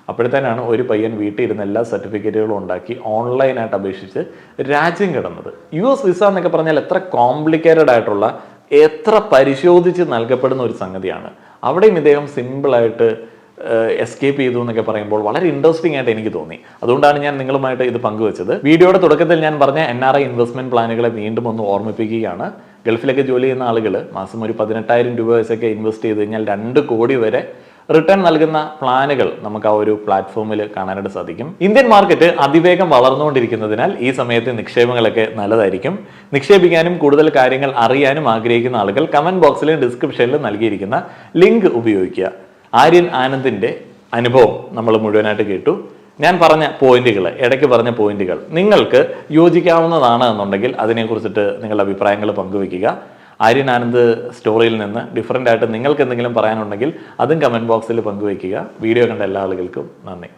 S1: അപ്പോഴത്തേനാണ് ഒരു പയ്യൻ വീട്ടിൽ ഇരുന്ന് എല്ലാ സർട്ടിഫിക്കറ്റുകളും ഉണ്ടാക്കി ഓൺലൈനായിട്ട് അപേക്ഷിച്ച് രാജ്യം കിടന്നത്. US വിസ എന്നൊക്കെ പറഞ്ഞാൽ എത്ര കോംപ്ലിക്കേറ്റഡ് ആയിട്ടുള്ള, എത്ര പരിശോധിച്ച് നൽകപ്പെടുന്ന ഒരു സംഗതിയാണ്. അവിടെയും ഇദ്ദേഹം സിമ്പിളായിട്ട് എസ്കേപ്പ് ചെയ്തു എന്നൊക്കെ പറയുമ്പോൾ വളരെ ഇൻട്രസ്റ്റിംഗ് ആയിട്ട് എനിക്ക് തോന്നി. അതുകൊണ്ടാണ് ഞാൻ നിങ്ങളുമായിട്ട് ഇത് പങ്കുവച്ചത്. വീഡിയോയുടെ തുടക്കത്തിൽ ഞാൻ പറഞ്ഞ NRI ഇൻവെസ്റ്റ്മെന്റ് പ്ലാനുകളെ വീണ്ടും ഒന്ന് ഓർമ്മിപ്പിക്കുകയാണ്. ഗൾഫിലൊക്കെ ജോലി ചെയ്യുന്ന ആളുകൾ മാസം ഒരു 18,000 രൂപ വെച്ചൊക്കെ ഇൻവെസ്റ്റ് ചെയ്ത് കഴിഞ്ഞാൽ 2 കോടി വരെ റിട്ടേൺ നൽകുന്ന പ്ലാനുകൾ നമുക്ക് ആ ഒരു പ്ലാറ്റ്ഫോമിൽ കാണാനായിട്ട് സാധിക്കും. ഇന്ത്യൻ മാർക്കറ്റ് അതിവേഗം വളർന്നുകൊണ്ടിരിക്കുന്നതിനാൽ ഈ സമയത്ത് നിക്ഷേപങ്ങളൊക്കെ നല്ലതായിരിക്കും. നിക്ഷേപിക്കാനും കൂടുതൽ കാര്യങ്ങൾ അറിയാനും ആഗ്രഹിക്കുന്ന ആളുകൾ കമന്റ് ബോക്സിലും ഡിസ്ക്രിപ്ഷനിലും നൽകിയിരിക്കുന്ന ലിങ്ക് ഉപയോഗിക്കുക. ആര്യൻ ആനന്ദിന്റെ അനുഭവം നമ്മൾ മുഴുവനായിട്ട് കേട്ടു. ഞാൻ പറഞ്ഞ പോയിന്റുകൾ, ഇടയ്ക്ക് പറഞ്ഞ പോയിന്റുകൾ നിങ്ങൾക്ക് യോജിക്കാവുന്നതാണ് എന്നുണ്ടെങ്കിൽ അതിനെക്കുറിച്ചിട്ട് നിങ്ങളുടെ അഭിപ്രായങ്ങൾ പങ്കുവയ്ക്കുക. ആര്യൻ ആനന്ദ് സ്റ്റോറിയിൽ നിന്ന് ഡിഫറൻ്റ് ആയിട്ട് നിങ്ങൾക്ക് എന്തെങ്കിലും പറയാനുണ്ടെങ്കിൽ അതും കമൻറ്റ് ബോക്സിൽ പങ്കുവയ്ക്കുക. വീഡിയോ കണ്ട എല്ലാ ആളുകൾക്കും നന്ദി.